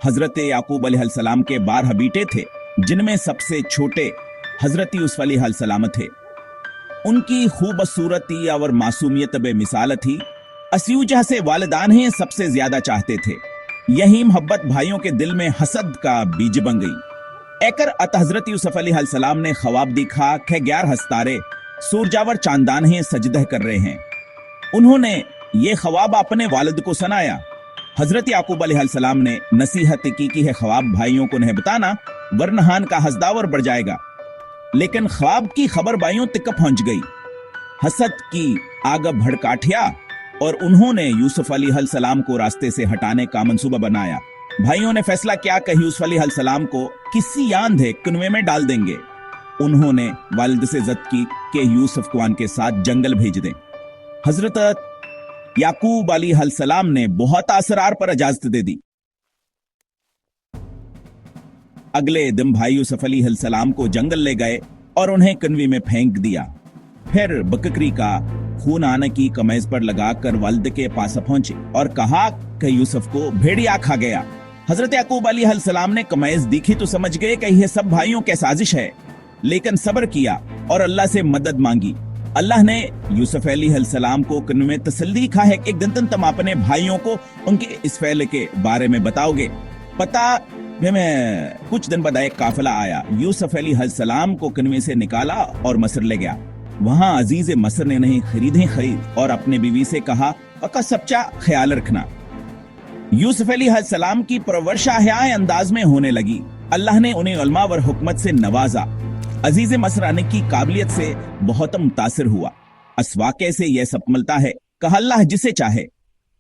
हजरत याकूब अलैहिस्सलाम के 12 बेटे थे, जिनमें सबसे छोटे हजरत यूसुफ अलैहिस्सलाम थे। उनकी खूबसूरती और मासूमियत बेमिसाल थी। असीउजा से वालिदान ही सबसे ज्यादा चाहते थे। यही मोहब्बत भाइयों के दिल में हसद का बीज बन गई। एकर अत हजरत यूसुफ अलैहिस्सलाम ने ख्वाब दिखा कि 11 हस्तारे सूरजावर चांदान ही सजदह कर रहे हैं। उन्होंने ये ख्वाब अपने वालिद को सुनाया। हजरत याकूब अलैहिस्सलाम ने नसीहत की कि है ख्वाब भाइयों को नहीं बताना, वरना हान का हसदावर बढ़ जाएगा। लेकिन ख्वाब की खबर भाइयों तक पहुंच गई। हसद की आग भड़काठिया और उन्होंने यूसुफ अलैहिस्सलाम को रास्ते से हटाने का मंसूबा बनाया। भाइयों ने फैसला किया कि यूसुफ अलैहिस्सलाम को किसी आंधे कुनवे में डाल देंगे। उन्होंने वालिद से जिद की कि यूसुफ को उनके साथ जंगल भेज दें। हजरत याकूब अलैहिस्सलाम ने बहुत असरार पर इजाजत दे दी। अगले दिन भाई यूसुफ अलैहिस्सलाम को जंगल ले गए और उन्हें कन्वी में फेंक दिया। फिर बकरी का खून आने की कमीज पर लगाकर वालिद के पास पहुंचे और कहा कि यूसुफ को भेड़िया खा गया। हजरत याकूब अलैहिस्सलाम ने कमीज देखी तो समझ गए कि यह सब भाइयों की साजिश है, लेकिन सब्र किया और अल्लाह से मदद मांगी। अल्लाह ने यूसुफ अलैहिस्सलाम को कन्वे में तसल्ली खा है कि एक दिन तुम अपने भाइयों को उनके इस फैल के बारे में बताओगे। पता में कुछ दिन बाद एक काफिला आया। यूसुफ अलैहिस्सलाम को कन्वे से निकाला और मस्र ले गया। वहां अजीज मस्र ने नहीं खरीद और अपने बीवी से कहा पक्का सच्चा ख्याल रखना। यूसुफ अलैहिस्सलाम की परवरिश हयाए अंदाज में होने लगी। अल्लाह ने उन्हें उलमा व हुकमत से नवाजा। अजीज मस्र आने की काबिलियत से बहुत मुतासिर हुआ। इस वाक़े से यह सब मिलता है कि अल्लाह जिसे चाहे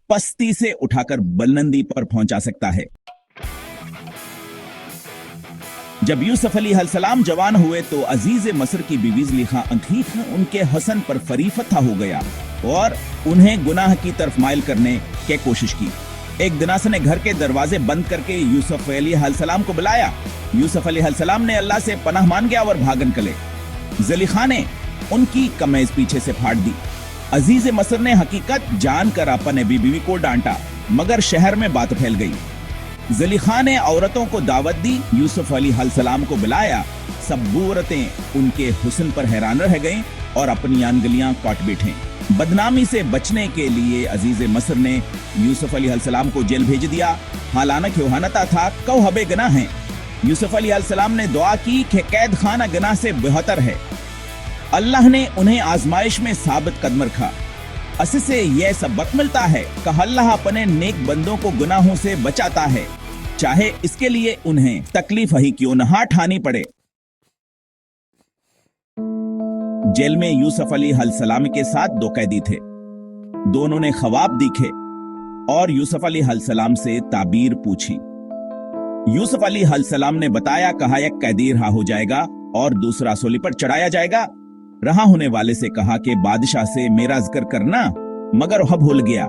पस्ती से उठाकर बुलंदी पर पहुंचा सकता है। जब यूसुफ अलैहिस्सलाम जवान हुए तो अजीज मस्र की बीवी ज़ुलेखा उनके हसन पर फरीफता हो गया और उन्हें गुनाह की तरफ माइल करने की कोशिश की। एक दिनास ने घर के दरवाजे बंद करके यूसुफ अलैहिस्सलाम को बुलाया। यूसुफ अलैहिस्सलाम ने अल्लाह से पनाह मान गया और भागन कले। ज़ुलेखा ने उनकी कमीज पीछे से फाड़ दी। अजीज मस्र ने हकीकत जानकर अपने बीवी को डांटा, मगर शहर में बात फैल गई। ज़ुलेखा ने औरतों को दावत दी, यूसुफ अलैहिस्सलाम को बुलाया। सब औरतें उनके हुस्न पर हैरान रह गईं और अपनी अंगलियां काट बैठे। बदनामी से बचने के लिए अजीज मस्र ने यूसुफ अलैहिस्सलाम को जेल भेज दिया। हालांकि वहानता था कौ हबे गनाह है। यूसुफ अलैहिस्सलाम ने दुआ की कि कैद खाना गनाह से बेहतर है। अल्लाह ने उन्हें आजमाइश में साबित कदम रखा। इससे यह सबक मिलता है कि अल्लाह अपने नेक बंदों को गुनाहों से बचाता है, चाहे इसके लिए उन्हें तकलीफ ही क्यों न उठानी पड़े। जेल में यूसुफ अलैहिस्सलाम के साथ 2 कैदी थे। दोनों ने ख्वाब दिखे और यूसुफ अलैहिस्सलाम से ताबीर पूछी। यूसुफ अलैहिस्सलाम ने बताया, कहा एक कैदी रहा हो जाएगा और दूसरा सूली पर चढ़ाया जाएगा। रहा होने वाले से कहा कि बादशाह से मेरा जिक्र करना, मगर वह भूल गया।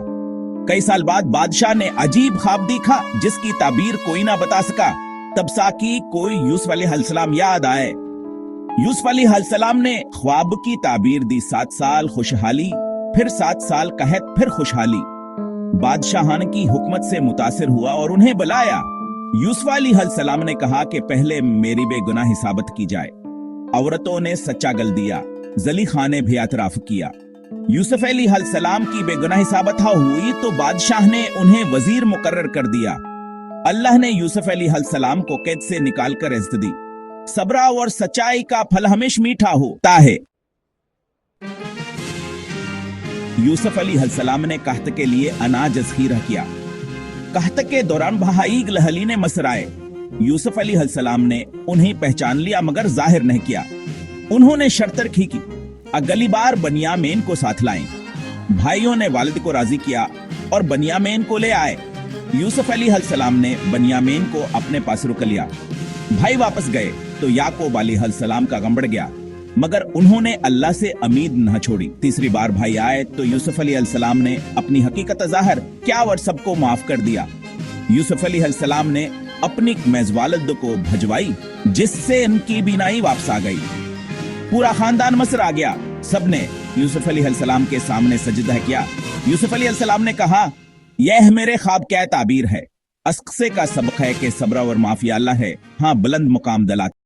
कई साल बाद बादशाह ने अजीब ख्वाब देखा जिसकी ताबीर कोई ना बता सका। तब साकी कोई यूसुफ अलैहिस्सलाम याद आए। यूसुफ अलैहिस्सलाम ने ख्वाब की ताबीर दी। 7 साल खुशहाली, फिर 7 साल कहत, फिर खुशहाली। बादशाहान की हुकमत से मुतासिर हुआ और उन्हें बुलाया। यूसुफ अलैहिस्सलाम ने कहा कि पहले मेरी बेगुनाही साबित की जाए। औरतों ने सच्चा गल दिया। ज़ुलेखा ने भी एतराफ किया। यूसुफ अलैहिस्सलाम की बेगुनाही साबित हुई तो बादशाह ने उन्हें वजीर मुकर्रर कर दिया। अल्लाह ने यूसुफ अलैहिस्सलाम को कैद से निकालकर इज्जत दी। सब्र और सच्चाई का फल हमेशा मीठा होता है। यूसुफ अलैहिस्सलाम ने कहत के लिए अनाज ज़ख़ीरा किया। कहत के दौरान भाई लहली ने मस्र आए। यूसुफ अलैहिस्सलाम ने उन्हें पहचान लिया, मगर जाहिर नहीं किया। उन्होंने शर्त रखी कि अगली बार बनियामीन को साथ लाएं। भाइयों ने वालिद को राजी किया और बनियामीन को ले आए। यूसुफ अलैहिस्सलाम ने बनियामीन को अपने पास रुक लिया। भाई वापस गए तो याकूब अलैहिस्सलाम का गम बढ़ गया, मगर उन्होंने अल्लाह से उम्मीद न छोड़ी। तीसरी बार भाई आए तो यूसुफ अलैहिस्सलाम ने अपनी हकीकत जाहिर क्या और सबको माफ कर दिया। यूसुफ अलैहिस्सलाम ने अपनी मेजवालिद को भजवाई, जिससे इनकी बीनाई वापस आ गई। पूरा खानदान मस्र आ गया। सबने यूसुफ अलैहिस्सलाम के सामने सजदा किया। यूसुफ अलैहिस्सलाम ने कहा, यह मेरे ख्वाब क्या ताबीर है। अस्क़से का सबक है कि सब्र और माफ़ी अल्लाह है, हाँ बुलंद मुकाम दलाते